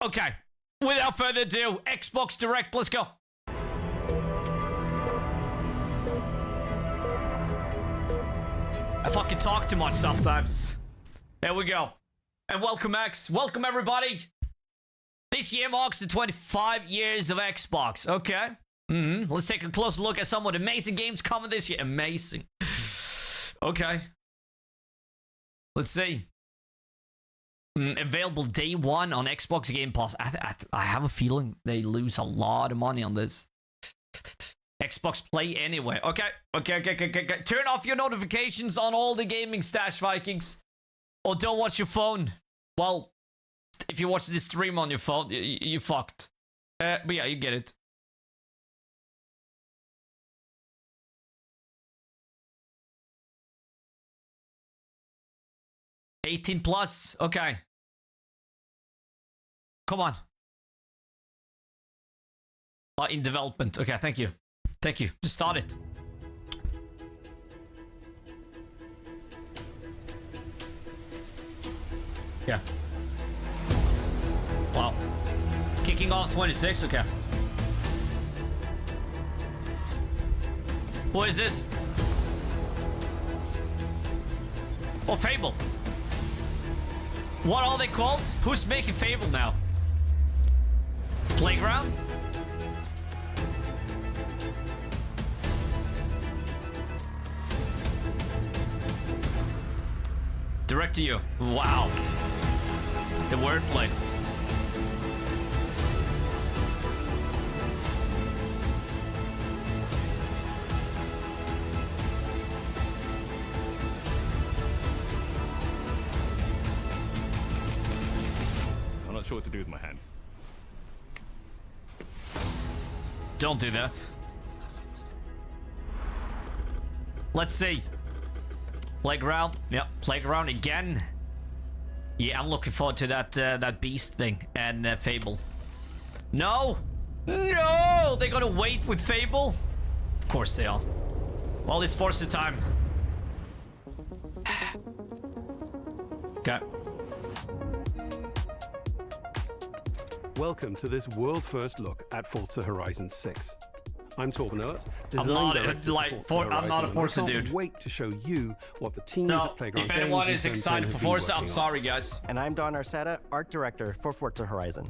Okay, without further ado, Xbox Direct, let's go. I fucking talk too much sometimes. There we go. And welcome, X. Welcome, everybody. This year marks the 25 years of Xbox. Okay. Let's take a closer look at some of the amazing games coming this year. Amazing. Okay. Let's see. Available day one on Xbox Game Pass. I have a feeling they lose a lot of money on this. Xbox Play anyway. Okay. Turn off your notifications on all the gaming stash, Vikings. Or don't watch your phone. Well, if you watch this stream on your phone, you fucked. But yeah, you get it. +18. Okay. Come on. In development. Okay, thank you. Thank you. Just start it. Yeah. Wow. Kicking off 26. Okay. What is this? Oh, Fable. What are they called? Who's making Fable now? Playground? Direct to you. Wow. The wordplay. I'm not sure what to do with my hands. Don't do that. Let's see. Playground. Yep, playground again. Yeah, I'm looking forward to that Beast thing and Fable. No! No! They're gonna wait with Fable? Of course they are. Well, it's Forza time. Okay. Welcome to this world-first look at Forza Horizon 6. I'm Torben Ehlert, I'm not a Forza dude. I can't wait to show you what the teams No, at Playground if anyone Games is and excited Turn for have been Forza, I'm working sorry, guys. And I'm Don Arceta, Art Director for Forza Horizon.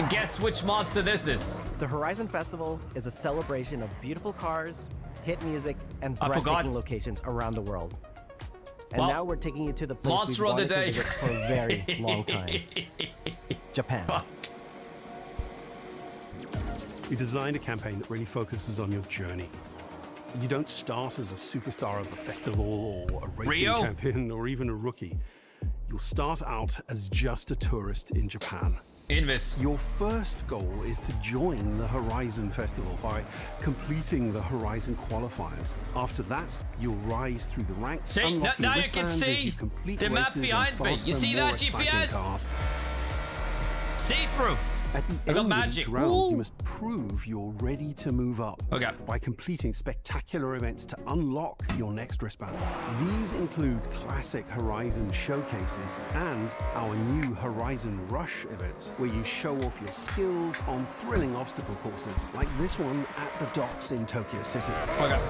Guess which monster this is? The Horizon Festival is a celebration of beautiful cars, hit music, and I forgot. breathtaking locations around the world. And Well, now we're taking you to the place monster we've of the wanted to day. visit for a very long time. Japan. Fuck. We designed a campaign that really focuses on your journey. You don't start as a superstar of the festival or a racing Rio. champion or even a rookie. You'll start out as just a tourist in Japan. Invis. Your first goal is to join the Horizon Festival by completing the Horizon qualifiers. After that, you'll rise through the ranks. See, unlocking now you can wristbands as see you complete the map races and behind me. faster, You see more that exciting GPS? cars. See through. At the I got end magic. of each round, Woo. you must prove you're ready to move up Okay. by completing spectacular events to unlock your next wristband. These include classic Horizon showcases and our new Horizon Rush events, where you show off your skills on thrilling obstacle courses, like this one at the docks in Tokyo City. Okay.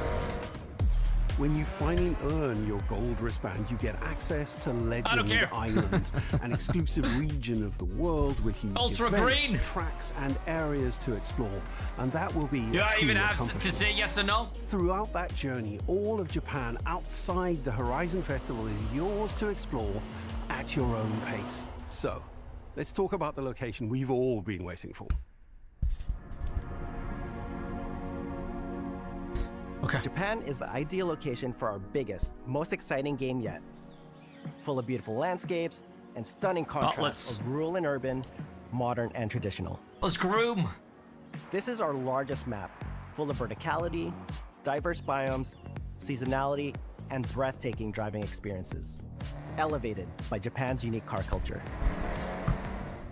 When you finally earn your gold wristband, you get access to I don't Legend care. Island, an exclusive region of the world with unique Ultra events, green. tracks, and areas to explore. And that will be Do I a even true have to accomplishment. say yes or no? Throughout that journey, all of Japan outside the Horizon Festival is yours to explore at your own pace. So, let's talk about the location we've all been waiting for. Okay. Japan is the ideal location for our biggest, most exciting game yet. Full of beautiful landscapes and stunning contrasts of rural and urban, modern and traditional. Let's groom. This is our largest map, full of verticality, diverse biomes, seasonality, and breathtaking driving experiences, elevated by Japan's unique car culture.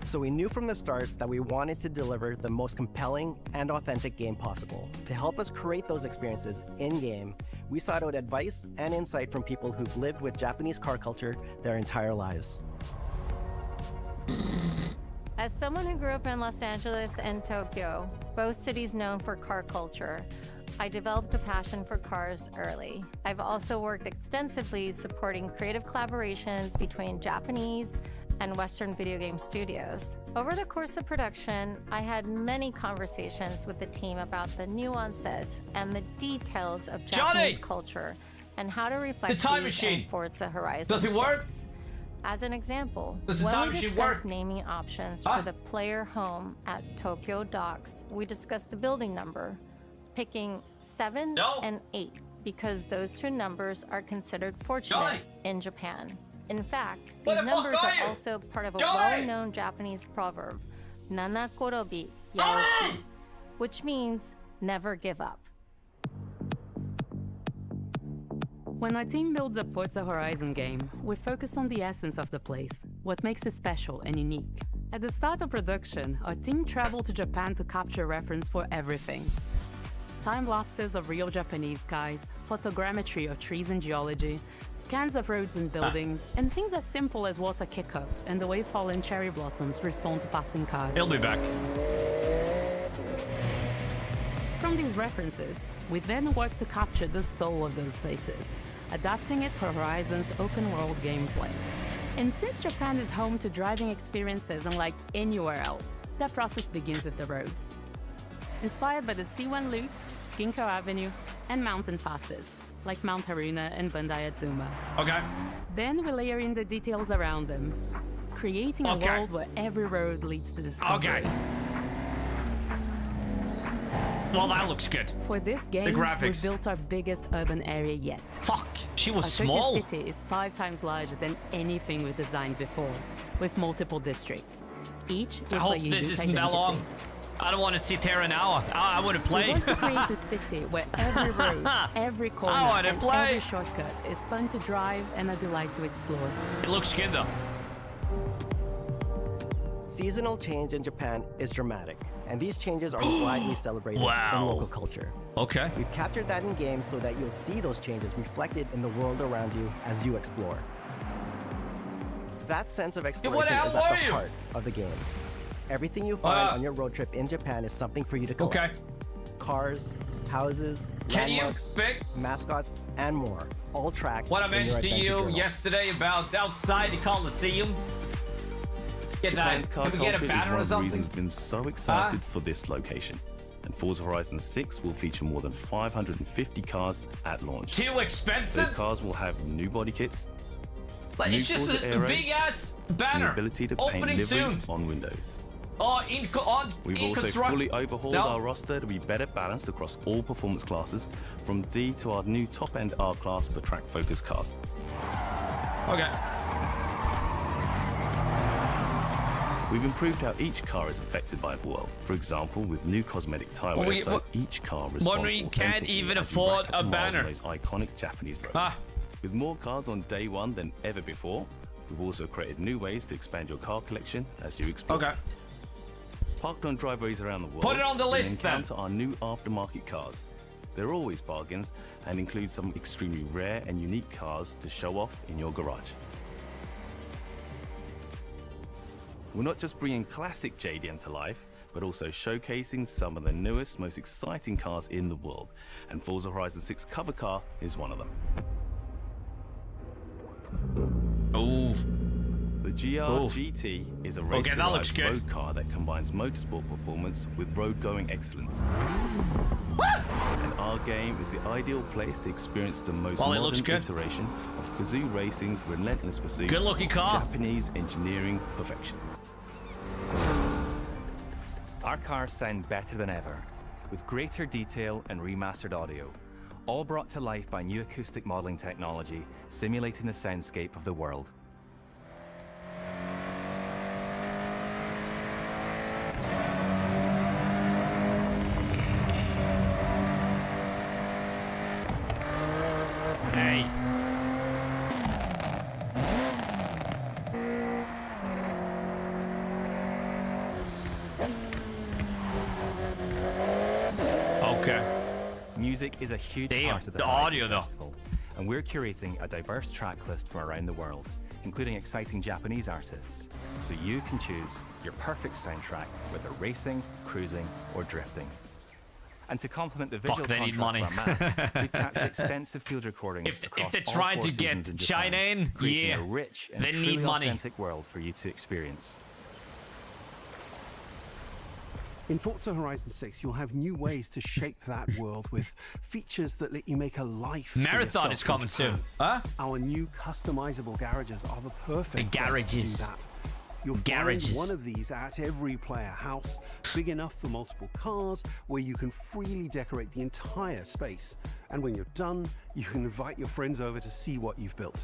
So we knew from the start that we wanted to deliver the most compelling and authentic game possible. To help us create those experiences in-game, We sought out advice and insight from people who've lived with Japanese car culture their entire lives. As someone who grew up in Los Angeles and Tokyo, both cities known for car culture, I developed a passion for cars early. I've also worked extensively supporting creative collaborations between Japanese and Western video game studios. Over the course of production, I had many conversations with the team about the nuances and the details of Japanese culture and how to reflect the time these machine. in Forza Horizon. Does it work? 6. As an example, Does the when time we machine discussed work? naming options for the player home at Tokyo Docks, we discussed the building number, picking 7 and 8 because those two numbers are considered fortunate in Japan. In fact, these numbers are also part of a well-known Japanese proverb, Nanakorobi Yaoki, which means never give up. When our team builds a Forza Horizon game, we focus on the essence of the place, what makes it special and unique. At the start of production, our team traveled to Japan to capture reference for everything. Time lapses of real Japanese skies, photogrammetry of trees and geology, scans of roads and buildings, and things as simple as water kick-up and the way fallen cherry blossoms respond to passing cars. He'll be back. From these references, we then work to capture the soul of those places, adapting it for Horizon's open-world gameplay. And since Japan is home to driving experiences unlike anywhere else, that process begins with the roads. Inspired by the C1 Loop, Ginkgo Avenue, and mountain passes, like Mount Haruna and Bandai Atsuma. Okay. Then we layer in the details around them, creating a world where every road leads to discovery. Okay. Well, that looks good. For this game, the graphics. we built our biggest urban area yet. Fuck, she was Our small. Tokyo City is 5 times larger than anything we've designed before, with multiple districts, each with I a hope unique this isn't identity. that long. I don't want to sit here an hour. I want to play. We want to create a city where every road, every corner, wanna and play. every shortcut is fun to drive and a delight to explore. It looks good though. Seasonal change in Japan is dramatic, and these changes are widely celebrated in local culture. Okay. We've captured that in games so that you'll see those changes reflected in the world around you as you explore. That sense of exploration is at the heart of the game. Everything you find on your road trip in Japan is something for you to collect. Okay. Cars, houses, landmarks, mascots, and more, all tracked What I in your mentioned to adventure you journal. yesterday about outside the Coliseum. Get Japan's that. car Can we get culture a is banner one or of the something? reasons we've been so excited for this location. And Forza Horizon 6 will feature more than 550 cars at launch. Too expensive? Those cars will have new body kits, Like, new it's just Forza a Aero, big ass and the banner. ability to paint Opening liveries soon. on windows. Oh, We've also fully overhauled our roster to be better balanced across all performance classes, from D to our new top-end R-Class for track-focused cars. Okay. We've improved how each car is affected by the world. For example, with new cosmetic tire wear, so each car responds we can't authentically even as you afford rack up a miles banner. on those iconic Japanese roads. With more cars on day one than ever before, we've also created new ways to expand your car collection as you explore. Okay. Parked on driveways around the world, Put it on the you'll list, then. encounter our new aftermarket cars. They're always bargains and include some extremely rare and unique cars to show off in your garage. We're not just bringing classic JDM to life, but also showcasing some of the newest, most exciting cars in the world. And Forza Horizon 6 cover car is one of them. Ooh. The GR GT is a race-derived road car that combines motorsport performance with road-going excellence. And our game is the ideal place to experience the most modern iteration of Kazoo Racing's relentless pursuit of Japanese engineering perfection. Our cars sound better than ever, with greater detail and remastered audio, all brought to life by new acoustic modeling technology, simulating the soundscape of the world. Hey. Okay. Music is a huge part of the audio though. festival, and we're curating a diverse track list from around the world, including exciting Japanese artists, so you can choose your perfect soundtrack, whether racing, cruising, or drifting. And to complement the visual they need contrast money. of our map, we've captured extensive field recordings If across they're all trying four to get seasons in Japan, China in, creating yeah, a rich and they truly need money. authentic world for you to experience. In Forza Horizon 6, you'll have new ways to shape that world with features that let you make a life for Marathon yourself is in coming Japan. soon. Huh? Our new customizable garages are the perfect place garages. to do that. You'll Garages. find one of these at every player house, big enough for multiple cars, where you can freely decorate the entire space. And when you're done, you can invite your friends over to see what you've built.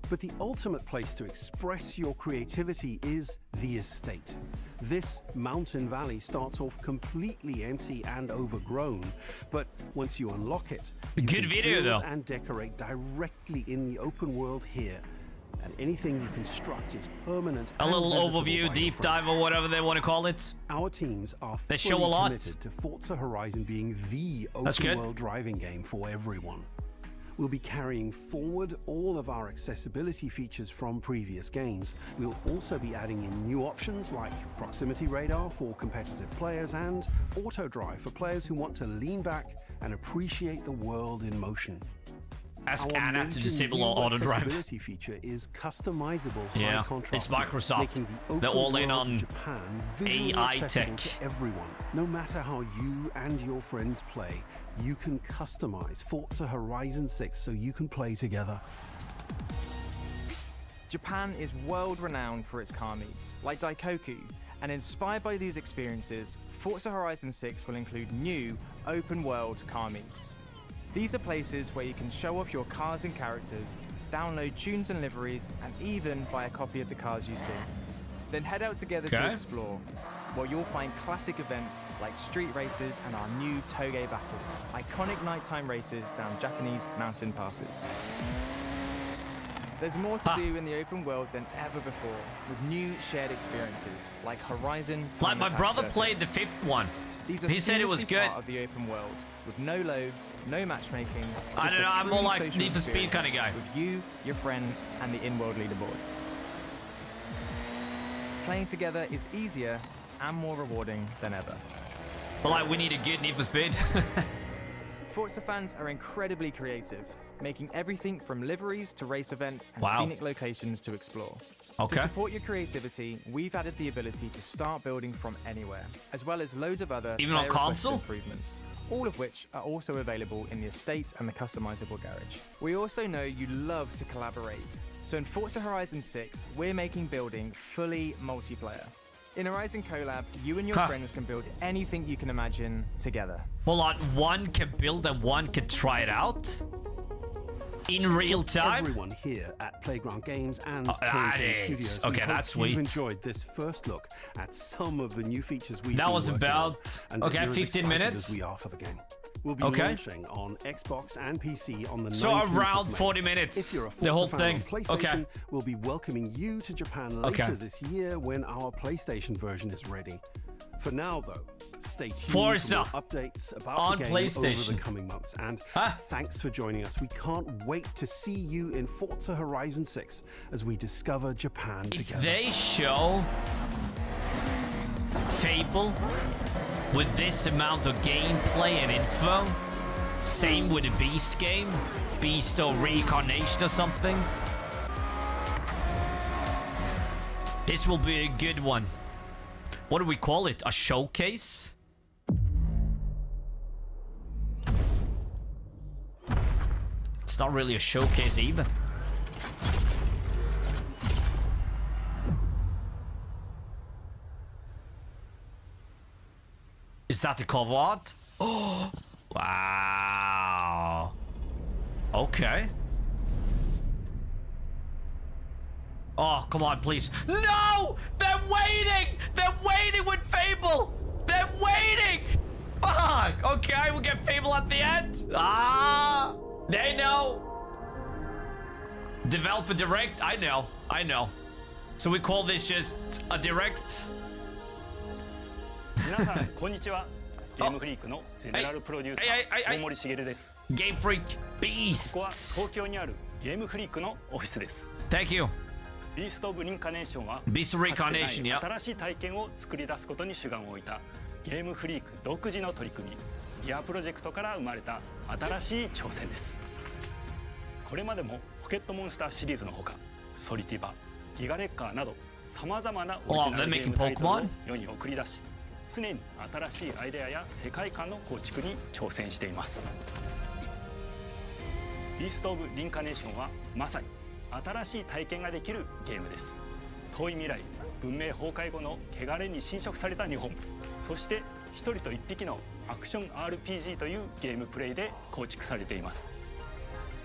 But the ultimate place to express your creativity is the estate. This mountain valley starts off completely empty and overgrown, but once you unlock it, you Good can video, build though. and decorate directly in the open world here. And anything you construct is permanent. A and little visitable by overview, your deep friends. dive, or whatever they want to call it. Our teams are They fully show a lot. committed to Forza Horizon being the That's good. open world driving game for everyone. We'll be carrying forward all of our accessibility features from previous games. We'll also be adding in new options like proximity radar for competitive players and auto drive for players who want to lean back and appreciate the world in motion. Ask Our Anna to major disable new auto drive. accessibility feature is customizable Yeah, high contrast it's Microsoft. making the open They're all in world of on Japan visually AI accessible tech. to everyone. No matter how you and your friends play, you can customize Forza Horizon 6 so you can play together. Japan is world-renowned for its car meets, like Daikoku, and inspired by these experiences, Forza Horizon 6 will include new open-world car meets. These are places where you can show off your cars and characters, download tunes and liveries, and even buy a copy of the cars you see. Then head out together to Okay. explore, where you'll find classic events like street races and our new Toge battles, iconic nighttime races down Japanese mountain passes. There's more to do in the open world than ever before, with new shared experiences like Horizon. Like Time my Attack brother Circuits. played the 5th one. These are He said it was seamlessly good. part of the open world, with no loads, no matchmaking. I just don't a know, I'm more truly like social Need for Speed kinda experience guy. With you, your friends, and the in-world leaderboard. Playing together is easier and more rewarding than ever. But like, we need a good Need for Speed. Forza fans are incredibly creative, making everything from liveries to race events and Wow. scenic locations to explore. Okay. To support your creativity, we've added the ability to start building from anywhere, as well as loads of other Even on player-requested console? improvements, all of which are also available in the estate and the customizable garage. We also know you love to collaborate, so in Forza Horizon 6, we're making building fully multiplayer. In Horizon Collab, you and your Huh. friends can build anything you can imagine together. Hold on, one can build and one can try it out? In real time? Everyone here at Playground Games and that Telltale is- Studios. okay, we hope that's sweet. You've enjoyed this first look at some of the new features we've That been was working about- on, and okay, that you're as 15 excited minutes? as we are for the game. We'll be Okay. launching on Xbox and PC on the So 19th of around May. 40 minutes, If you're a the Forza whole fan thing. on PlayStation, Okay. we'll be welcoming you to Japan later Okay. this year when our PlayStation version is ready. For now, though, stay tuned Forza for more updates about on the game over PlayStation. the coming months. And Huh? thanks for joining us. We can't wait to see you in Forza Horizon 6 as we discover Japan If together. they show Fable with this amount of gameplay and info, same with the Beast game, Beast of Reincarnation or something, this will be a good one. What do we call it? A showcase? It's not really a showcase either. Is that the cover art? Oh, wow. Okay. Oh, come on, please. No! They're waiting! They're waiting with Fable! They're waiting! Fuck! Okay, we'll get Fable at the end. Ah! They know. Developer direct? I know. I know. So we call this just a direct? 皆さんこんにちはゲームフリークのゼネラルプロデューサー大森茂です。 Game Freak ここは Beast. 東京にあるゲームフリークのオフィスです。 Thank you. ビースト・オブ・リンカネーションは Beast of Reincarnation, かつてない新しい体験を作り出すことに主眼を置いたゲームフリーク独自の取り組み、ギアプロジェクトから生まれた新しい挑戦です。これまでもポケットモンスターシリーズのほか、ソリティバ、ギガレッカーなどさまざまなオリジナルゲームタイトルを世に送り出し、常に新しいアイデアや世界観の構築に挑戦しています。ビースト・オブ・リンカネーションはまさに新しい体験ができるゲームです。遠い未来、文明崩壊後の汚れに侵食された日本、そして一人と一匹のアクション RPG というゲームプレイで構築されています。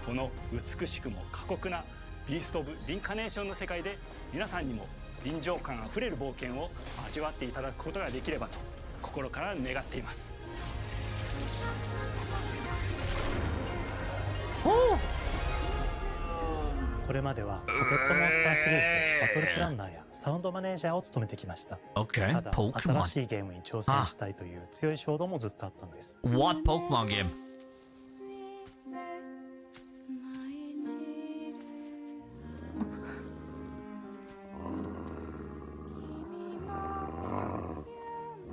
この美しくも過酷なビースト・オブ・リンカネーションの世界で、皆さんにも臨場感あふれる冒険を味わっていただくことができればと心から願っています。これまではポケットモンスターシリーズでバトルプランナーやサウンドマネージャーを務めてきました。 Okay, ただ Pokemon. 新しいゲームに挑戦したいという強い衝動もずっとあったんです。 What Pokemon game?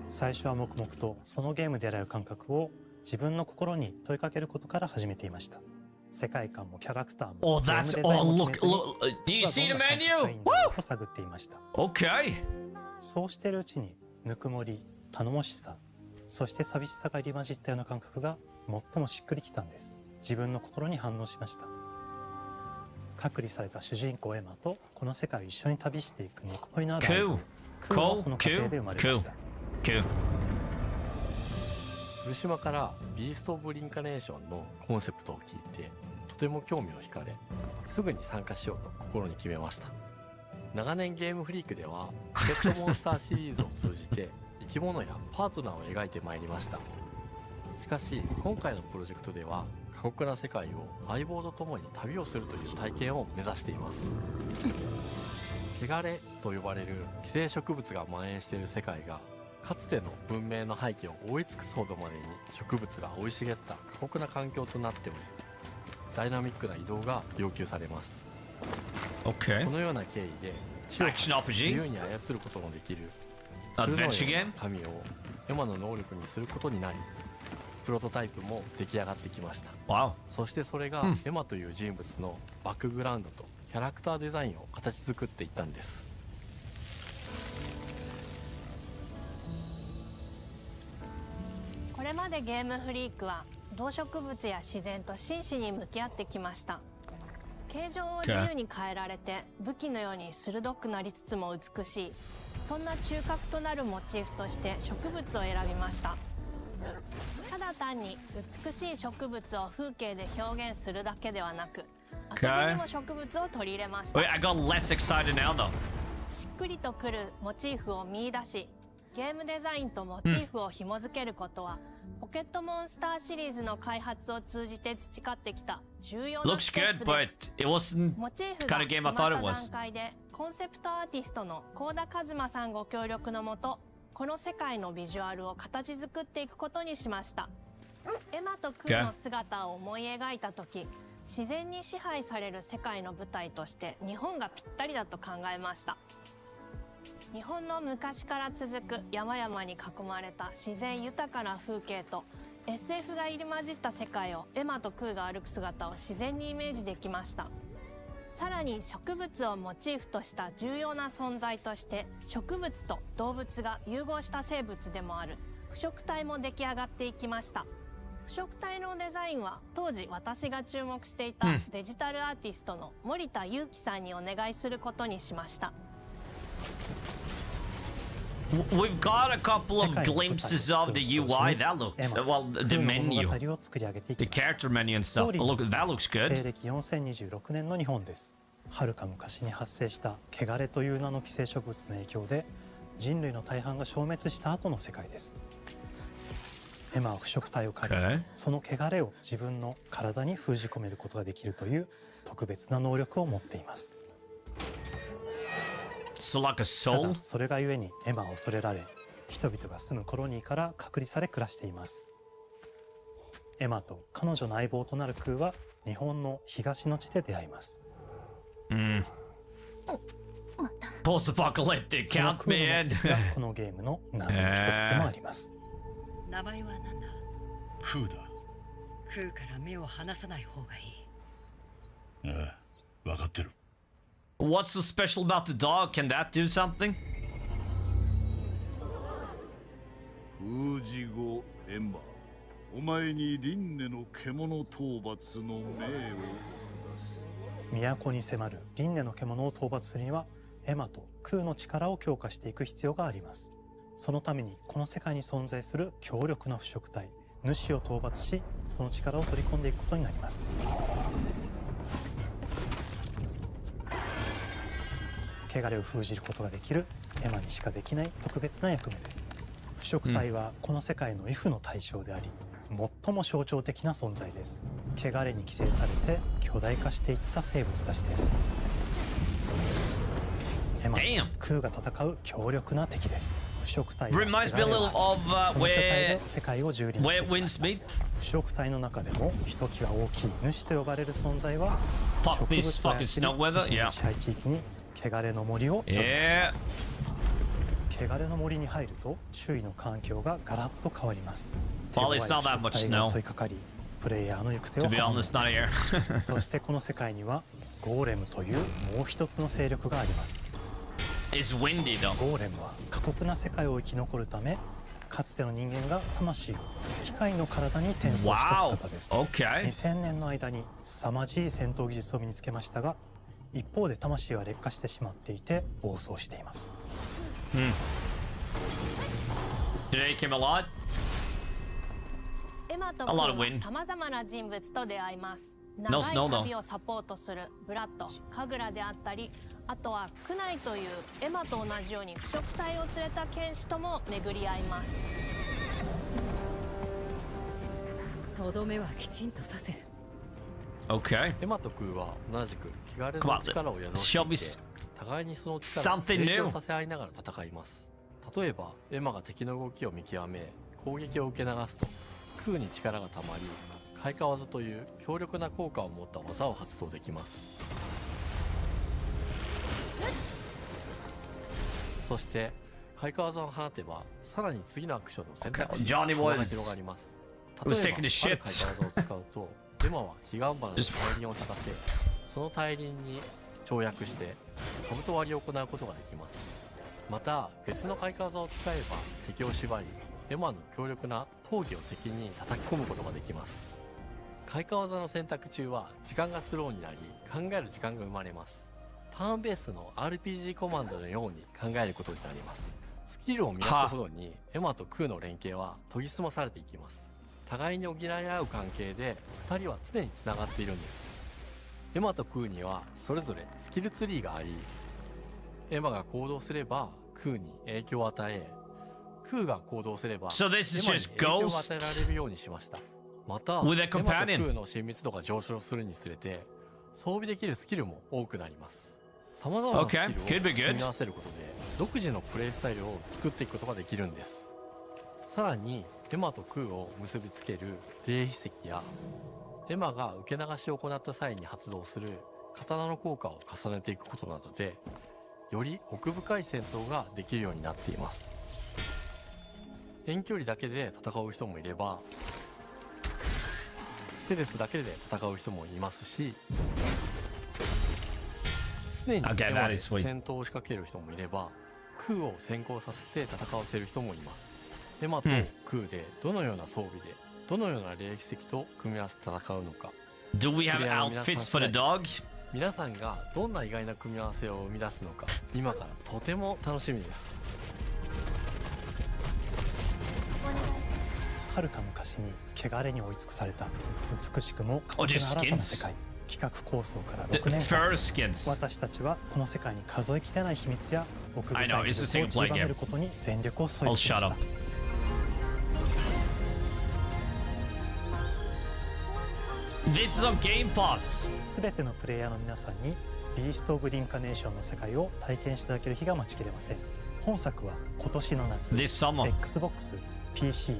最初は黙々とそのゲームで得られる感覚を自分の心に問いかけることから始めていました。世界観もキャラクターも Oh, ゲー that's ムデザイン oh も look 決めずに look. Do you see the どんな感 menu? 覚がいいんだろうと探っていました。 Okay. そうしているうちにぬくもり、頼もしさ、そして寂しさが入り混じったような感覚が最もしっくりきたんです。自分の心に反応しました。隔離された主人公エマとこの世界を一緒に旅していくぬくもりのある相手、クーもその過程で生まれました。 Cool. 古島からビースト・オブ・リンカネーションのコンセプトを聞いてとても興味を惹かれ、すぐに参加しようと心に決めました。長年ゲームフリークではポケットモンスターシリーズを通じて生き物やパートナーを描いてまいりました。しかし今回のプロジェクトでは過酷な世界を相棒と共に旅をするという体験を目指しています。汚れと呼ばれる寄生植物が蔓延している世界がかつての文明の廃棄を覆い尽くすほどまでに植物が生い茂った過酷な環境となっており、ダイナミックな移動が要求されます。 Okay. このような経緯で地を Action 自 RPG. 由に操ることのできる Adventure 鋭い game. 神をエマの能力にすることになり、プロトタイプも出来上がってきました。 Wow. そしてそれがエマという人物のバックグラウンドとキャラクターデザインを形作っていったんです。これまでゲームフリークは動植物や自然と真摯に向き合ってきました。形状を自由に変えられて武器のように鋭くなりつつも美しい、そんな中核となるモチーフとして植物を選びました。ただ単に美しい植物を風景で表現するだけではなく、遊びにも植物を取り入れました。 Wait, I got less excited now though. しっくりとくるモチーフを見出し、ゲームデザインとモチーフを紐付けることは、ポケットモンスターシリーズの開発を通じて培ってきた重要な Looks ステッ good, プです。 but it wasn't モチーフ the が kind of 決 game ま I っ thought た it 段 was. 階で、コンセプトアーティストの幸田一馬さんご協力のもと、この世界のビジュアルを形作っていくことにしました。エマとクーの姿を思い描いた時、自然に支配される世界の舞台として日本がぴったりだと考えました。日本の昔から続く山々に囲まれた自然豊かな風景と SF が入り混じった世界をエマとクーが歩く姿を自然にイメージできました。さらに植物をモチーフとした重要な存在として、植物と動物が融合した生物でもある腐植体も出来上がっていきました。腐植体のデザインは当時私が注目していたデジタルアーティストの森田裕樹さんにお願いすることにしました。We've got a couple of glimpses of the UI. That looks well, the menu, the character menu and stuff. Look, that looks 西 good. 暦4026年の日本です。遥か昔に発生した汚れという名の寄生植物の影響で人類の大半が消滅した後の世界です。エマは腐植体を借り、その汚れを自分の体に封じ込めることができるという特別な能力を持っています。So like a た soul. だそれがゆえにエマは恐れられ、人々が住むコロニーから隔離され暮らしています。エマと彼女の相棒となるクーは日本の東の地で出会います。Post-apocalyptic count, man. このゲームの謎の一つでもあります。名前は何だ？クーだ。クーから目を離さない方がいい。ああ、分かってる。What's so special about the dog? Can that do something? 封じ後エンバー、お前に輪廻の獣討伐の命を下す。都に迫る輪廻の獣を討伐するにはエマとクーの力を強化していく必要があります。そのためにこの世界に存在する強力な腐食体主を討伐し、その力を取り込んでいくことになります。汚れを封じることができるエマにしかできない特別な役目です。腐食体はこの世界の畏怖の対象であり、最も象徴的な存在です。汚れに寄生されて巨大化していった生物たちです。エマとクーが戦う強力な敵です。腐食体は汚れはその巨体で世界を蹂躙していきました。腐食体の中でもひときわ大きい主と呼ばれる存在は植物を操り自身の支配地域に汚れの森を呼び出します。汚れの森に入ると周囲の環境がガラッと変わります。Well, it's not that much 手強い腐食体が snow. 襲いかかり、プレイヤーの行く手を To be 阻むの honest, not で here. す。そしてこの世界にはゴーレムというもう一つの勢力があります。 It's windy though. ゴーレムは過酷な世界を生き残るため、かつての人間が魂を機械の体に転送した姿です。 Okay. 2000年の間に凄まじい戦闘技術を身につけましたが、一方で魂は劣化してしまっていて暴走しています。Today came a lot. エマとクーはさまざまな人物と出会います。長い旅をサポートするブラッド、カグラであったり、あとはクナイというエマと同じように腐食体を連れた剣士とも巡り合います。とどめはきちんとさせる。Okay. エマとクーは同じく汚れの力を宿していて、互いにその力を提供させ合いながら戦います。例えばエマが敵の動きを見極め攻撃を受け流すと、クーに力がたまり開花技という強力な効果を持った技を発動できます。そして開花技を放てばさらに次のアクションの選択肢が広がります。例えばある開花技を使うとエマは彼岸花の大輪を咲かせ、その大輪に跳躍して兜割りを行うことができます。また別の開花技を使えば敵を縛り、エマの強力な闘技を敵に叩き込むことができます。開花技の選択中は時間がスローになり考える時間が生まれます。ターンベースの RPG コマンドのように考えることになります。スキルを磨くほどにエマとクーの連携は研ぎ澄まされていきます。互いに補い合う関係で2人は常につながっているんです。エマとクーにはそれぞれスキルツリーがあり、エマが行動すればクーに影響を与え、クーが行動すればエマに影響を与えられるようにしました。またエマとクーの親密度が上昇するにつれて装備できるスキルも多くなります。様々なスキルを組み合わせることで独自のプレイスタイルを作っていくことができるんです。さらにエマとクーを結びつける霊秘石やエマが受け流しを行った際に発動する刀の効果を重ねていくことなどでより奥深い戦闘ができるようになっています。遠距離だけで戦う人もいればステルスだけで戦う人もいますし、常にエマで戦闘を仕掛ける人もいればクーを先行させて戦わせる人もいます。エマとクーでどのような装備でどのような霊奇跡と組み合わせて戦うのか。 Do we have outfits for the dog? 皆さんがどんな意外な組み合わせを生み出すのか今からとても楽しみです。はるか昔に汚れに追い尽くされた美しくも過酷な新たな世界。企画構想から6年間、私たちはこの世界に数えきれない秘密や奥深い魅力を散りばめることに全力を注いできました。This is on Game Pass. すべてのプレイヤーの皆さんにビースト・オブ・リンカネーションの世界を体験していただける日が待ちきれません。本作は今年の夏 This summer. Xbox、PC、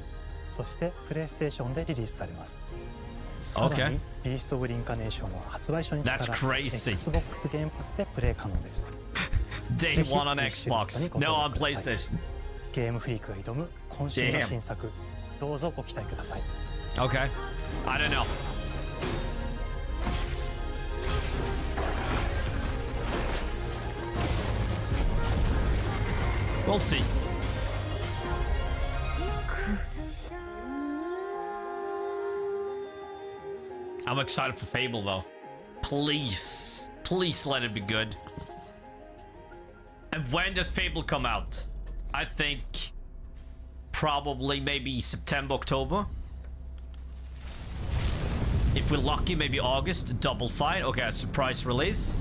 そしてプレイステーションでリリースされます。さ Okay. らに Beast of Reincarnation は発売初日から That's crazy. Xbox ゲームパスでプレイ可能です。 Day one on Xbox. No on PlayStation. ゲームフリークが挑む渾身の新作、どうぞご期待ください。 Okay. I don't know. We'll see. I'm excited for Fable though. Please let it be good. And when does Fable come out? I think probably maybe September, October. If we're lucky, maybe August. Double Fine. Okay, a surprise release.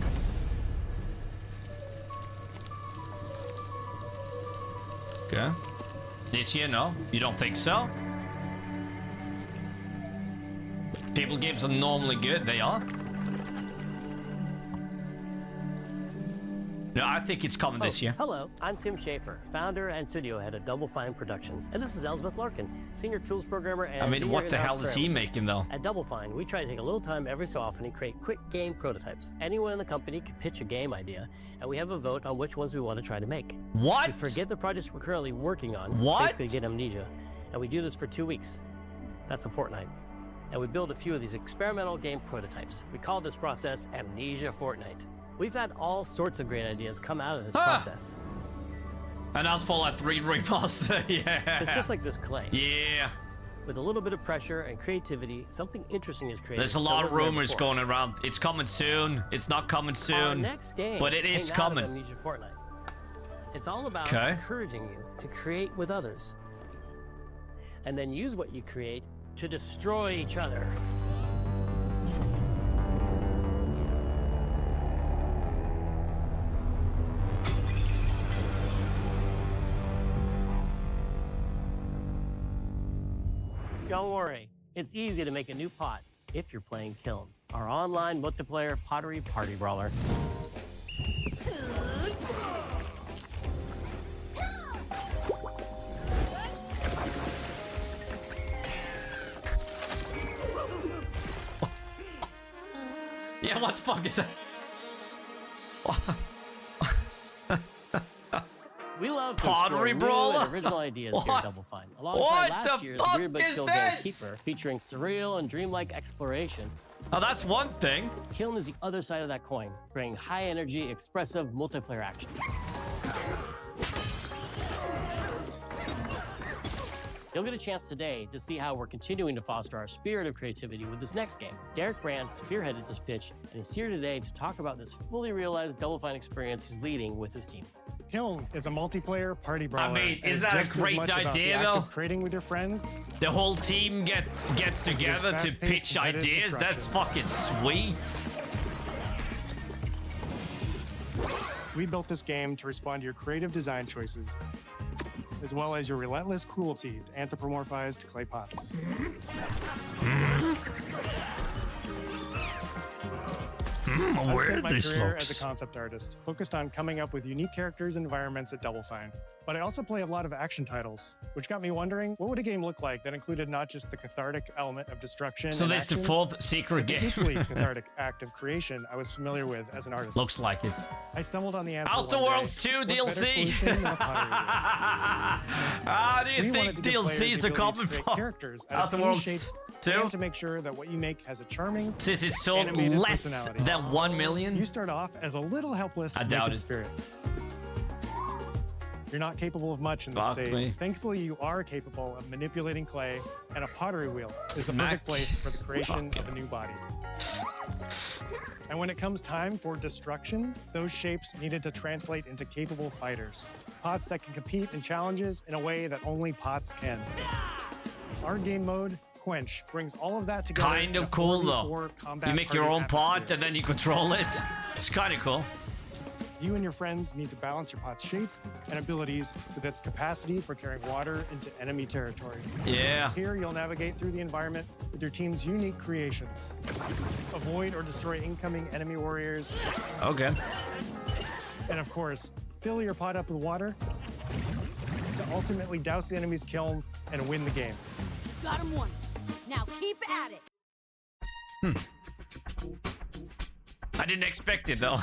Okay. This year, no? You don't think so? Fable games are normally good. They are. No, I think it's coming this year. Hello, I'm Tim Schafer, founder and studio head of Double Fine Productions, and this is Elizabeth Larkin, senior tools programmer and I mean, senior what the hell in-house is he services. making though? At Double Fine, we try to take a little time every so often and create quick game prototypes. Anyone in the company can pitch a game idea, and we have a vote on which ones we want to try to make. What? We forget the projects we're currently working on, What? basically get amnesia, and we do this for 2 weeks. That's a fortnight. And we build a few of these experimental game prototypes. We call this process Amnesia Fortnight. We've had all sorts of great ideas come out of this process. And that's Fallout 3 remaster. Yeah. It's just like this clay. Yeah. With a little bit of pressure and creativity, something interesting is created. There's a lot of rumors going around. It's coming soon. It's not coming Our soon. next game But it is came out of coming. Amnesia Fortnight. It's all about Okay. encouraging you to create with others. And then use what you create to destroy each other. Don't worry, it's easy to make a new pot if you're playing Kilm, our online multiplayer pottery party brawler. Yeah, what the fuck is that? We love to Pottery explore new Brawler? and original ideas here What? at Double Fine. Alongside What last the year's fuck Weird But is Chill game this? Keeper, featuring surreal and dreamlike exploration. Oh, that's one thing. Kilm is the other side of that coin, bringing high-energy, expressive multiplayer action. You'll get a chance today to see how we're continuing to foster our spirit of creativity with this next game. Derek Brand spearheaded this pitch and is here today to talk about this fully realized Double Fine experience he's leading with his team. Kilm is a multiplayer party brawler. I mean, and is it's that a just as great much about the idea, act of though? Creating with your friends. The whole team gets together to fast-paced pitch competitive ideas. That's fucking sweet. We built this game to respond to your creative design choices, as well as your relentless cruelty to anthropomorphized clay pots. I've Where spent my this career looks. as a concept artist, focused on coming up with unique characters and environments at Double Fine. But I also play a lot of action titles, which got me wondering, what would a game look like that included not just the cathartic element of destruction So and that's the action, fourth secret but the game. equally cathartic act of creation I was familiar with as an artist. Looks like it. I stumbled on the answer Outer one day. Worlds 2 What better DLC. solution than a pottery wheel? How do you We think wanted to give players DLCs the are ability coming to create from? characters out of Outer any Worlds shape 2? and to make sure that what you make has a charming, Since it's sold animated less personality. than 1 million? You start off as a little helpless I doubt naked it. spirit. You're not capable of much in this Fuck stage. me. Thankfully, you are capable of manipulating clay, and a pottery wheel is the Smack. perfect place for the creation Fuck of a new body. And when it comes time for destruction, those shapes needed to translate into capable fighters. Pots that can compete in challenges in a way that only pots can. Our game mode, Quench, brings all of that together. Kind in of a cool 4v4 though. combat You make your party own pot atmosphere. and then you control it. It's kind of cool. You and your friends need to balance your pot's shape and abilities with its capacity for carrying water into enemy territory. Yeah. Here, you'll navigate through the environment with your team's unique creations. Avoid or destroy incoming enemy warriors. Okay. And of course, fill your pot up with water ultimately douse the enemy's kiln and win the game. Got him once. Now keep at it. I didn't expect it though.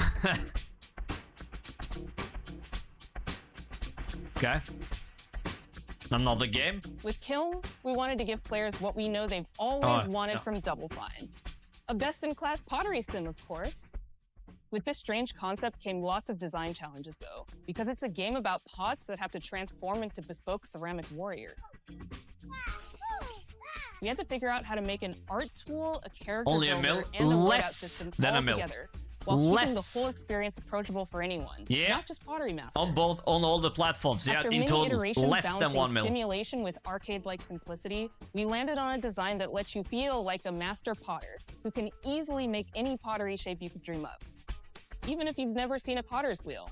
Okay. Another game? With Kilm, we wanted to give players what we know they've always wanted from Double Fine. A best-in-class pottery sim, of course. With this strange concept came lots of design challenges, though, because it's a game about pots that have to transform into bespoke ceramic warriors. We had to figure out how to make an art tool, a character Only a builder, mil? and a loadout Less system than all a mil. together, while keeping the full experience approachable for anyone, not just pottery masters. On all the platforms. After In many total, iterations less than balancing 1 mil. simulation with arcade-like simplicity, we landed on a design that lets you feel like a master potter who can easily make any pottery shape you could dream up, even if you've never seen a potter's wheel.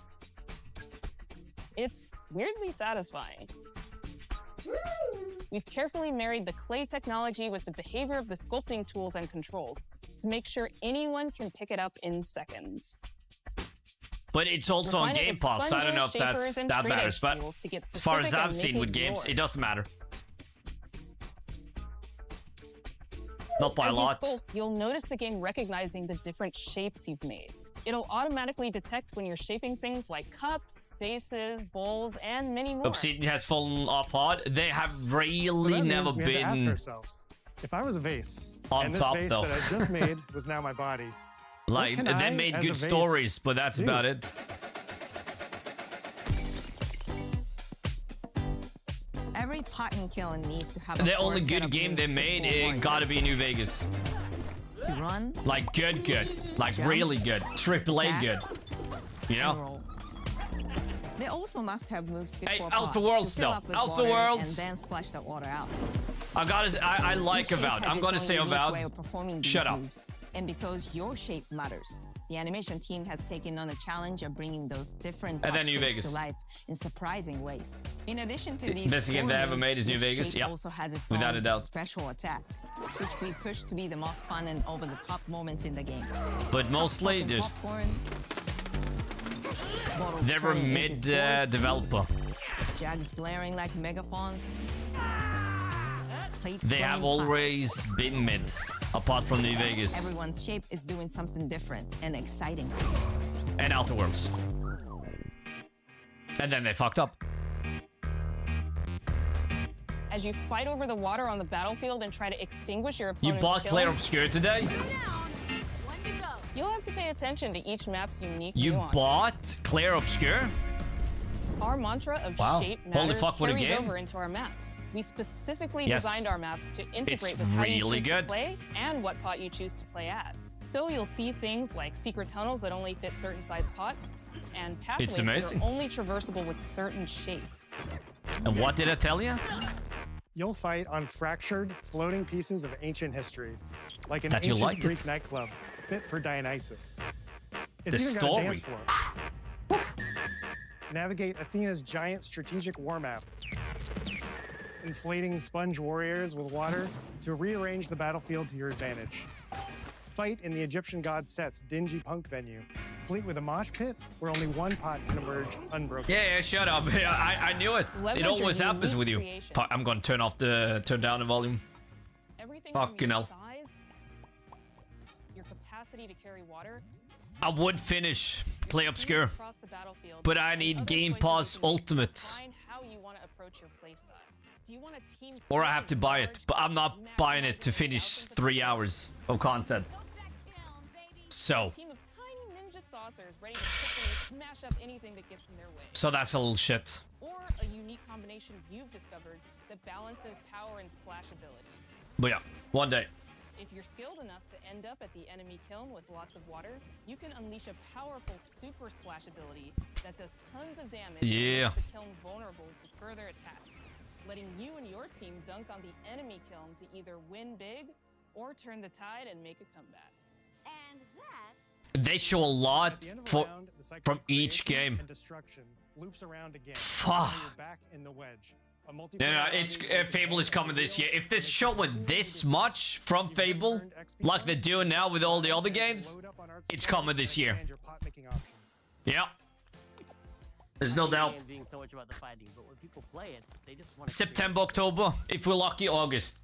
It's weirdly satisfying. We've carefully married the clay technology with the behavior of the sculpting tools and controls to make sure anyone can pick it up in seconds. But it's also on Game Pass, so I don't know if that matters. But as far as I've seen with games, it doesn't matter. Not by a lot. As you sculpt, you'll notice the game recognizing the different shapes you've made. It'll automatically detect when you're shaping things like cups, vases, bowls, and many more. Obsidian has fallen off hard. They have really never we have to ask been ourselves, if I was a vase, on and top this vase though. that I just made was now my body, Like, what can they I, made as a good vase, stories, but that's do? about it. Every pot and kiln needs to have The only good game they made, it gotta be New Vegas. to run, Like, good. Like, jump, really good. AAA good. You know? roll. They also must have moves Hey, before Outer pot Worlds to fill though. up with Outer water Worlds. and then splash that water out. I like Each shape Avowed. has I'm its gonna own say unique Avowed. way of performing these Shut up. moves. And because your shape matters, the animation team has taken on the challenge of bringing those different And then pot New shapes Vegas. to life in surprising ways. In addition to these Best game they ever made is New each Vegas. shape Yep. also has its Without own a doubt. special attack, which we push to be the most fun and over-the-top moments in the game. But mostly Popping just popcorn, bottles they were turning into mid swords, developer. jugs blaring like megaphones. Plates They have flaming hot. always been mid, apart from New Vegas Everyone's shape is doing something different and exciting. and Outer Worlds. And then they fucked up. As you fight over the water on the battlefield and try to extinguish your You opponent's bought kiln, Clair Obscure today? you'll have to pay attention to each map's unique You nuances. bought Clair Obscure? Our mantra of Wow. shape Holy matters fuck, what a carries game. over into our maps. We specifically Yes. designed our maps to integrate It's with how you really choose good. to play and what pot you choose to play as. So you'll see things like secret tunnels that only fit certain size pots, and pathways that amazing. are only traversable with certain shapes. And what did I tell you? you'll fight on fractured, floating pieces of ancient history, like an That you ancient liked Greek it. nightclub fit for Dionysus. The It's even got a story. dance floor. Navigate Athena's giant strategic war map, inflating sponge warriors with water to rearrange the battlefield to your advantage. Fight in the Egyptian god Set's dingy punk venue, complete with a mosh pit where only one pot can emerge unbroken. Yeah, shut up. I knew it. Leverage It always your happens unique with you. creations. Fuck, I'm gonna turn down the volume. Everything from Fucking your hell. size, your capacity to carry water, I would finish Clay Obscure, across the battlefield, but I and need other Game choices Pass you can make to Ultimate. define how you want to approach your playstyle. Do you want a team Or I full have of to buy it, large, but I'm not buying it to maximizing finish thousands of 3 players? hours of content. So, A team of tiny ninja saucers ready to quickly smash up anything that gets in their way. so that's a little shit. Or a unique combination you've discovered that balances power and splash ability. But yeah, one day. If you're skilled enough to end up at the enemy kiln with lots of water, you can unleash a powerful super splash ability that does tons of damage Yeah. and makes the kiln vulnerable to further attacks, letting you and your team dunk on the enemy kiln to either win big or turn the tide and make a comeback. And that They show a lot At the end of a for round, the cycle from of each creation game. and destruction loops around again. Fuck. Now you're back in the wedge. A multiplayer No, it's army where Fable is the coming this year. If they're makes it showing cool this to much from You've just Fable, earned XP like they're points, doing now with all the other and you can games, load up on arts it's and coming crafts this and year. expand your pot-making options. Yeah. There's no doubt. Being so much about the fighting, but when people play it, they just want September, October. If we're lucky, August.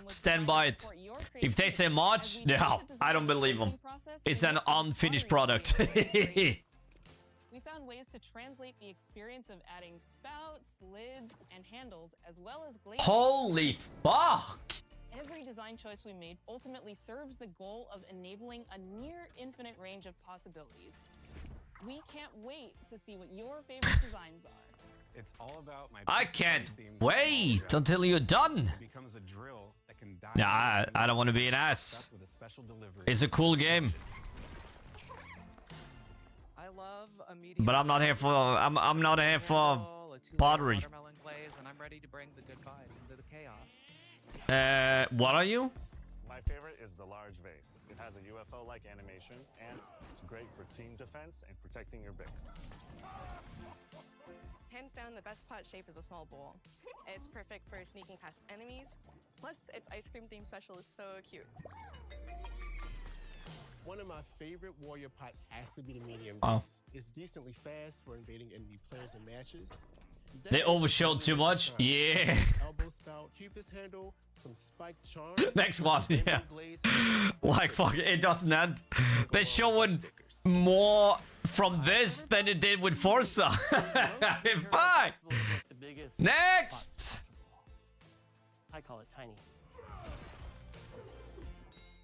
Stand by it. If they say March, no, I don't believe them. It's an unfinished product. We found ways to translate the experience of adding spouts, lids, and handles, as well as glazing. Holy fuck! Every design choice we made ultimately serves the goal of enabling a near infinite range of possibilities. We can't wait to see what your favorite designs are. It's all about my I can't wait until you're done. becomes a drill that can dive Yeah, I don't want to be an ass. with a special delivery. It's a cool game. I love a medium. But I'm not here for I'm not here for pottery. Watermelon glaze, and I'm ready to bring the good vibes into the chaos. What are you? My favorite is the large vase. It has a UFO-like animation, and it's great for team defense and protecting your Bics. Hands down, the best pot shape is a small bowl. It's perfect for sneaking past enemies. Plus, its ice cream theme special is so cute. One of my favorite warrior pots has to be the medium Oh. vase. It's decently fast for invading enemy players and matches. They overshowed too much. Yeah. Elbow spout, Cupid's handle, some spiked charm. Next one, yeah. Like fuck, it doesn't end. They're showing more from this than it did with Forza. Fuck. Next. I call it tiny.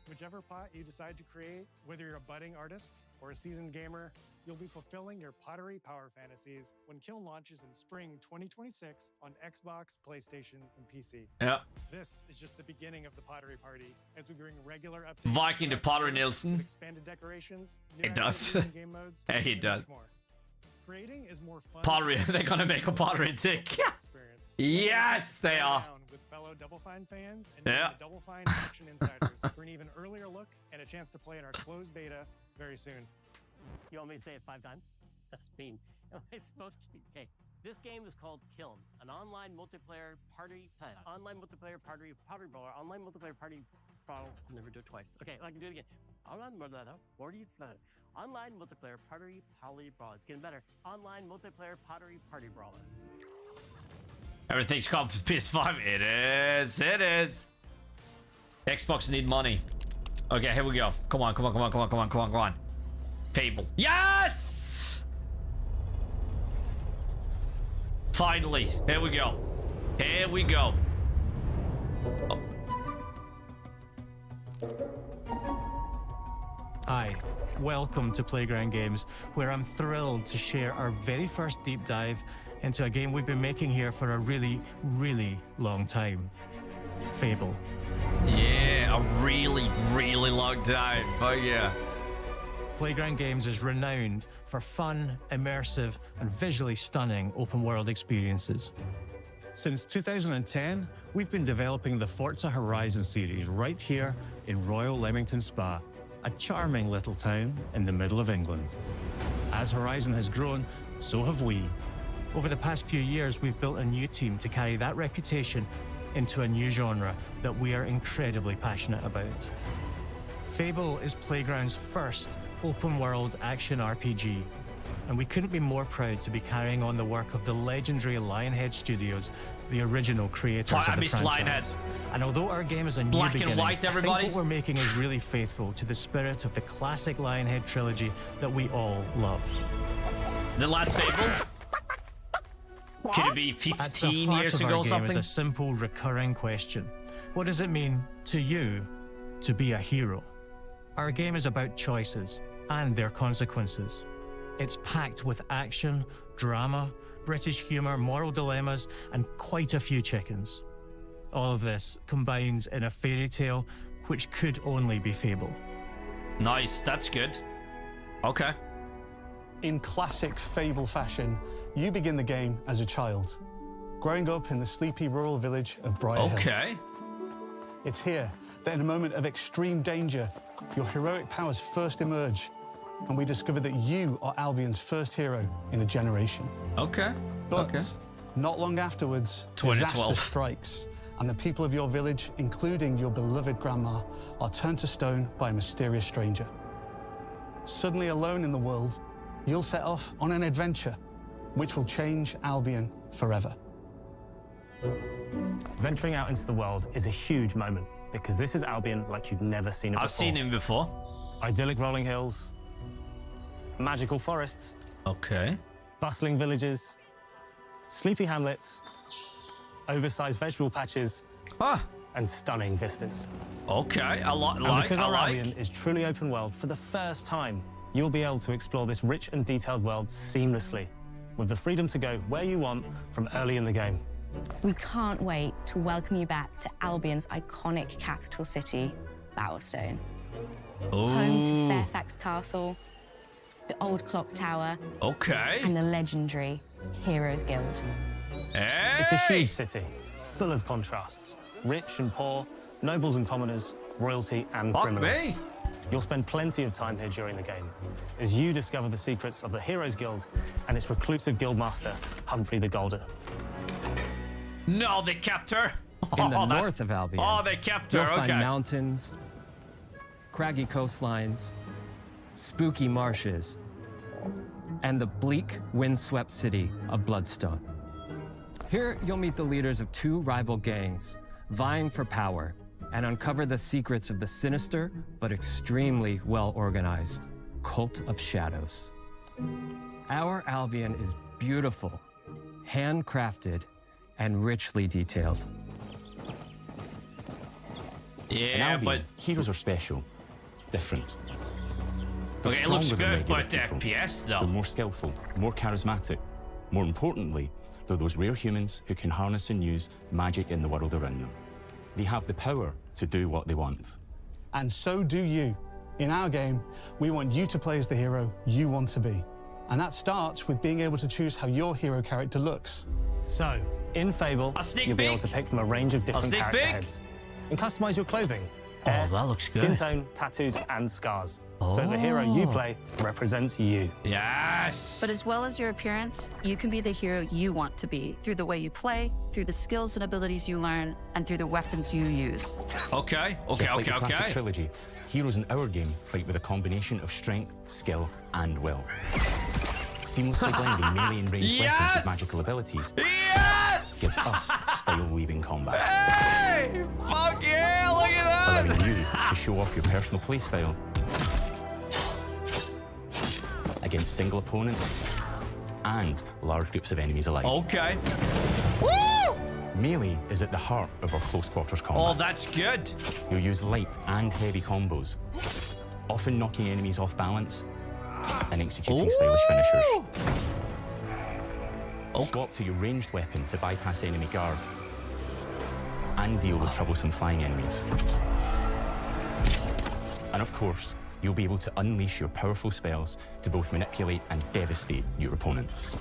Whichever pot you decide to create, whether you're a budding artist or a seasoned gamer, you'll be fulfilling your pottery power fantasies when Kilm launches in spring 2026 on Xbox, PlayStation, and PC. Yeah. This is just the beginning of the pottery party as we bring regular updates. Viking to PotteryNilsen. Expanded decorations. new It does. activities and game modes, Hey, it and does. much more. Creating is more fun. Pottery. They're gonna make a pottery tick. Yes, they are. With fellow Double Fine fans and Yeah. the Double Fine Action Insiders for an even earlier look and a chance to play in our closed beta very soon. You want me to say it 5 times? That's mean. Am I supposed to? Okay. This game is called Kilm, an online multiplayer party brawler, online multiplayer party brawler. I'll never do it twice. Okay, I can do it again. Online multiplayer party brawler. It's getting better. Online multiplayer party brawler. Everything's called PS5. It is. It is. Xbox need money. Okay, here we go. Come on. Fable. Yes! Finally. Here we go. Oh. Hi, welcome to Playground Games, where I'm thrilled to share our very first deep dive into a game we've been making here for a really, really long time. Fable. Yeah, a really, really long time. Oh yeah. Playground Games is renowned for fun, immersive, and visually stunning open-world experiences. Since 2010, we've been developing the Forza Horizon series right here in Royal Leamington Spa, a charming little town in the middle of England. As Horizon has grown, so have we. Over the past few years, we've built a new team to carry that reputation into a new genre that we are incredibly passionate about. Fable is Playground's first open-world action RPG, and we couldn't be more proud to be carrying on the work of the legendary Lionhead Studios, the original creators of the franchise. Lionhead. And although our game is a new Black beginning, and white, everybody. I think what we're making is really faithful to the spirit of the classic Lionhead trilogy that we all love. The last Fable? Could it be 15 years ago or something? Is a simple recurring question. What does it mean to you to be a hero? Our game is about choices and their consequences. It's packed with action, drama, British humor, moral dilemmas, and quite a few chickens. All of this combines in a fairy tale which could only be Fable. Nice, that's good. Okay. In classic Fable fashion, you begin the game as a child, growing up in the sleepy rural village of Briarhill. Okay. It's here that in a moment of extreme danger, your heroic powers first emerge, and we discover that you are Albion's first hero in a generation. Okay. But not long afterwards, 2012. disaster strikes, and the people of your village, including your beloved grandma, are turned to stone by a mysterious stranger. Suddenly alone in the world, you'll set off on an adventure which will change Albion forever. Venturing out into the world is a huge moment because this is Albion like you've never seen it before. I've seen him before. Idyllic rolling hills, magical forests, okay, bustling villages, sleepy hamlets, oversized vegetable patches, and stunning vistas. Okay, And because our Albion is truly open world, for the first time, you'll be able to explore this rich and detailed world seamlessly, with the freedom to go where you want from early in the game. We can't wait to welcome you back to Albion's iconic capital city, Bowerstone. Home to Fairfax Castle, the Old Clock Tower, and the legendary Heroes Guild. Hey! It's a huge city, full of contrasts. Rich and poor, nobles and commoners, royalty and criminals. Me. You'll spend plenty of time here during the game as you discover the secrets of the Heroes Guild and its reclusive guildmaster, Humphrey the Golden. No, they kept her. In the north of Albion, they kept her. You'll find mountains, craggy coastlines, spooky marshes, and the bleak, windswept city of Bloodstone. Here, you'll meet the leaders of two rival gangs, vying for power, and uncover the secrets of the sinister but extremely well-organized Cult of Shadows. Our Albion is beautiful, handcrafted, and richly detailed. Yeah, but heroes are special, different. Okay, it looks good, but FPS though. They're more skillful, more charismatic. More importantly, they're those rare humans who can harness and use magic in the world around them. They have the power to do what they want. And so do you. In our game, we want you to play as the hero you want to be. And that starts with being able to choose how your hero character looks. So, in Fable, you'll be able to pick from a range of different character heads and customize your clothing. Oh, that looks good. Skin tone, tattoos, and scars. So the hero you play represents you. Yes! But as well as your appearance, you can be the hero you want to be through the way you play, through the skills and abilities you learn, and through the weapons you use. Okay, Just like the classic trilogy, heroes in our game fight with a combination of strength, skill, and will. Seamlessly blending melee and ranged weapons with magical abilities gives us style-weaving combat. Hey! Fuck yeah, look at that! Allowing you to show off your personal playstyle against single opponents and large groups of enemies alike. Okay. Woo! Melee is at the heart of our close quarters combat. Oh, that's good. You'll use light and heavy combos, often knocking enemies off balance and executing stylish finishers. Swap to your ranged weapon to bypass enemy guard and deal with troublesome flying enemies. And of course, you'll be able to unleash your powerful spells to both manipulate and devastate your opponents.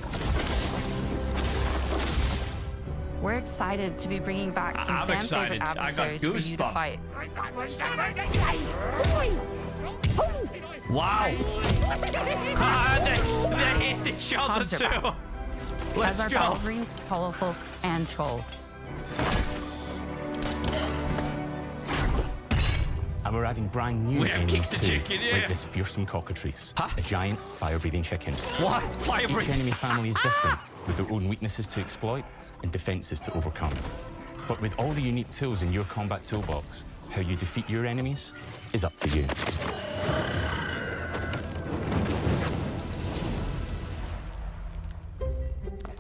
We're excited to be bringing back some fan-favorite adversaries for you to fight. Wow! They hit each other too! Let's go! Goblins, Hollowfolk, and Trolls. And we're adding brand new enemies too, like this fearsome cockatrice, a giant fire-breathing chicken. What? Fire-breathing? Each enemy family is different, with their own weaknesses to exploit and defenses to overcome. But with all the unique tools in your combat toolbox, how you defeat your enemies is up to you.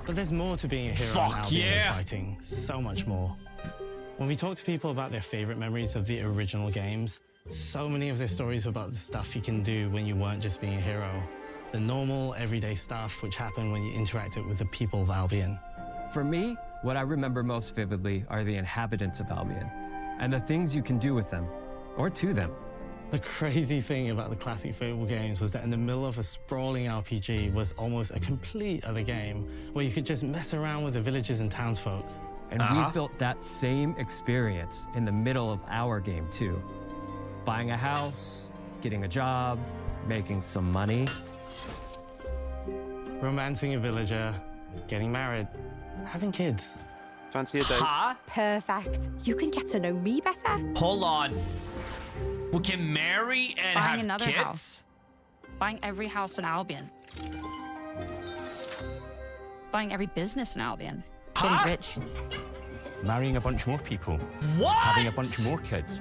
But there's more to being a hero in Albion than fighting. So much more. When we talk to people about their favorite memories of the original games, so many of their stories were about the stuff you can do when you weren't just being a hero. The normal, everyday stuff which happened when you interacted with the people of Albion. For me, what I remember most vividly are the inhabitants of Albion, and the things you can do with them, or to them. The crazy thing about the classic Fable games was that in the middle of a sprawling RPG was almost a complete other game, where you could just mess around with the villages and townsfolk. And we built that same experience in the middle of our game too. Buying a house, getting a job, making some money. Romancing a villager, getting married, having kids. Fancy a date? Perfect. You can get to know me better. Hold on. We can marry and Buying have another kids? house. Buying every house in Albion. Buying every business in Albion. Getting rich. Marrying a bunch more people. What? Having a bunch more kids.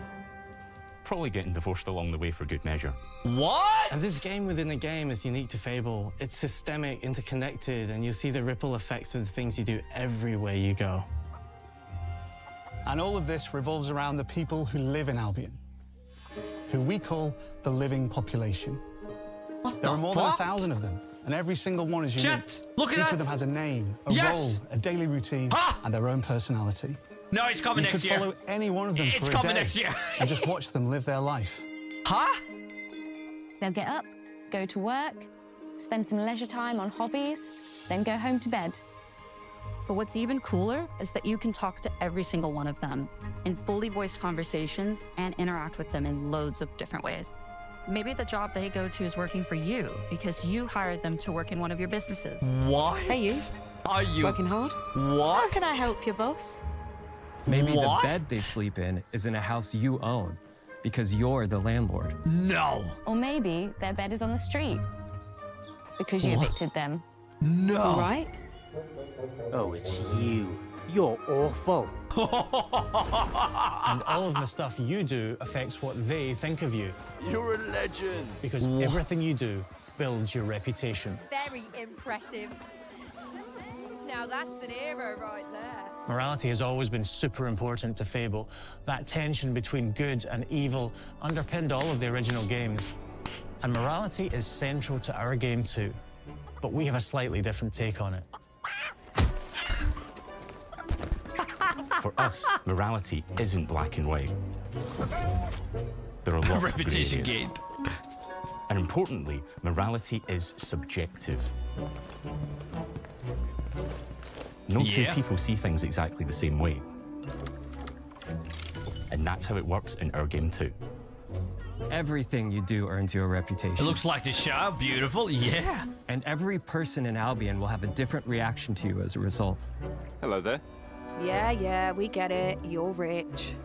Probably getting divorced along the way for good measure. What? And this game within a game is unique to Fable. It's systemic, interconnected, and you'll see the ripple effects of the things you do everywhere you go. And all of this revolves around the people who live in Albion, who we call the living population. There are more than 1,000 of them, and every single one is unique. Chat, look at Each that. of them has a name, a Yes. role, a daily routine, and their own personality. No, it's coming You next could year. follow any one of them It's for a coming day next year. and just watch them live their life. Huh? They'll get up, go to work, spend some leisure time on hobbies, then go home to bed. But what's even cooler is that you can talk to every single one of them in fully voiced conversations and interact with them in loads of different ways. Maybe the job they go to is working for you because you hired them to work in one of your businesses. What? Hey, you. Are you Working hard? What? How can I help you, boss? Maybe What? the bed they sleep in is in a house you own because you're the landlord. No. Or maybe their bed is on the street because you What? evicted them. No. Right? Oh, it's you. You're awful. And all of the stuff you do affects what they think of you. You're a legend. Because everything you do builds your reputation. Very impressive. Now that's an hero right there. Morality has always been super important to Fable. That tension between good and evil underpinned all of the original games. And morality is central to our game too. But we have a slightly different take on it. For us, morality isn't black and white. There are lots Reputation of grey areas. gained. And importantly, morality is subjective. No two Yeah. people see things exactly the same way. And that's how it works in our game too. Everything you do earns you a reputation. It looks like the show. Beautiful. Yeah. And every person in Albion will have a different reaction to you as a result. Hello there. Yeah, we get it. You're rich.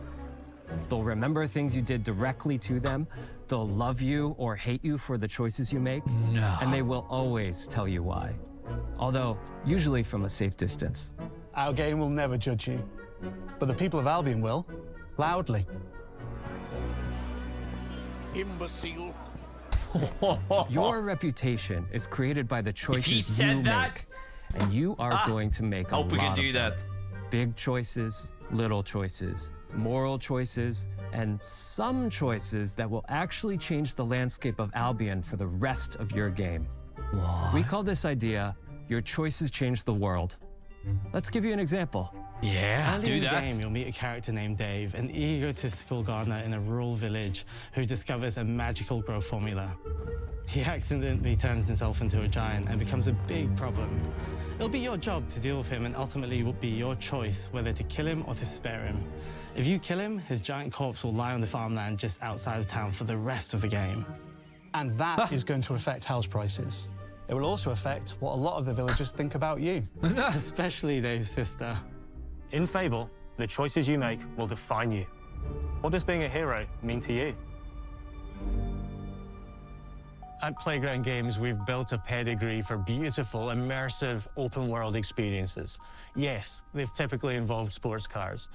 They'll remember things you did directly to them. They'll love you or hate you for the choices you make. No. And they will always tell you why. Although, usually from a safe distance. Our game will never judge you, but the people of Albion will, loudly. Imbecile. Your reputation is created by the choices he said you that- make. And you are going to make a Hope we lot can do of them. that. Big choices, little choices, moral choices, and some choices that will actually change the landscape of Albion for the rest of your game. What? We call this idea, your choices change the world. Let's give you an example. Yeah, Early do in the that. game, you'll meet a character named Dave, an egotistical gardener in a rural village who discovers a magical growth formula. He accidentally turns himself into a giant and becomes a big problem. It'll be your job to deal with him, and ultimately it will be your choice whether to kill him or to spare him. If you kill him, his giant corpse will lie on the farmland just outside of town for the rest of the game. And that is going to affect house prices. It will also affect what a lot of the villagers think about you. Especially Dave's sister. In Fable, the choices you make will define you. What does being a hero mean to you? At Playground Games, we've built a pedigree for beautiful, immersive, open-world experiences. Yes, they've typically involved sports cars,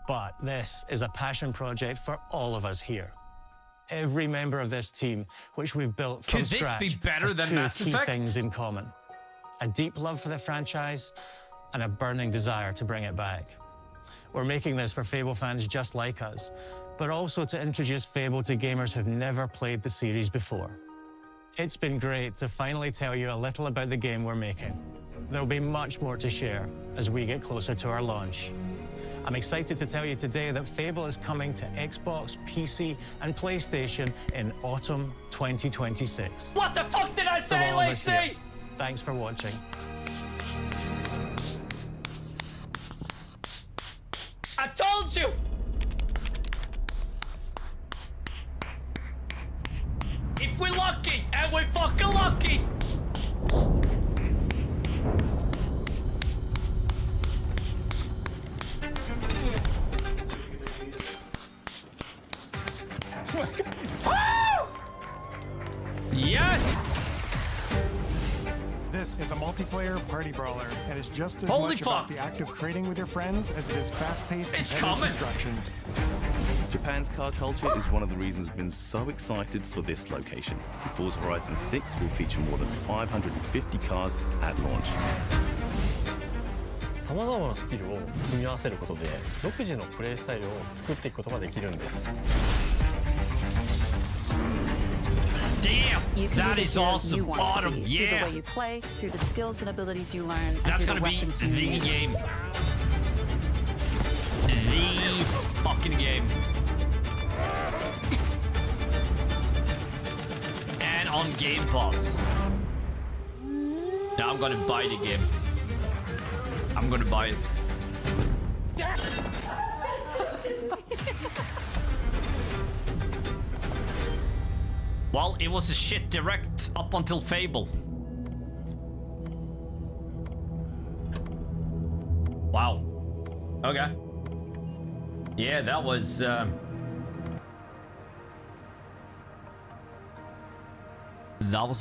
but this is a passion project for all of us here. Every member of this team, which we've built from Could this scratch, be better has than two Mass key Effect? things in common: a deep love for the franchise and a burning desire to bring it back. We're making this for Fable fans just like us, but also to introduce Fable to gamers who've never played the series before. It's been great to finally tell you a little about the game we're making. There'll be much more to share as we get closer to our launch. I'm excited to tell you today that Fable is coming to Xbox, PC, and PlayStation in autumn 2026. What the fuck did I say, From all of us here, Lacey? thanks for watching. I told you! If we're lucky, and we're fucking lucky! Woo! Yes! It's a multiplayer party brawler, and it's just as Holy much about fuck. the act of creating with your friends as it is fast-paced It's competitive coming. destruction. Japan's car culture is one of the reasons we've been so excited for this location. Forza Horizon 6 will feature more than 550 cars at launch. さまざまなスキルを組み合わせることで独自のプレイスタイルを作っていくことができるんです。 Damn, You can that be the is hero awesome. you want Autumn, to be, through the yeah. way you play, through the skills and abilities you learn, and That's through gonna the be weapons you the use. game. The fucking game. And on Game Pass. Now I'm gonna buy the game. I'm gonna buy it. Well, it was a shit direct up until Fable. Wow. Okay. Yeah, that was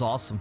awesome.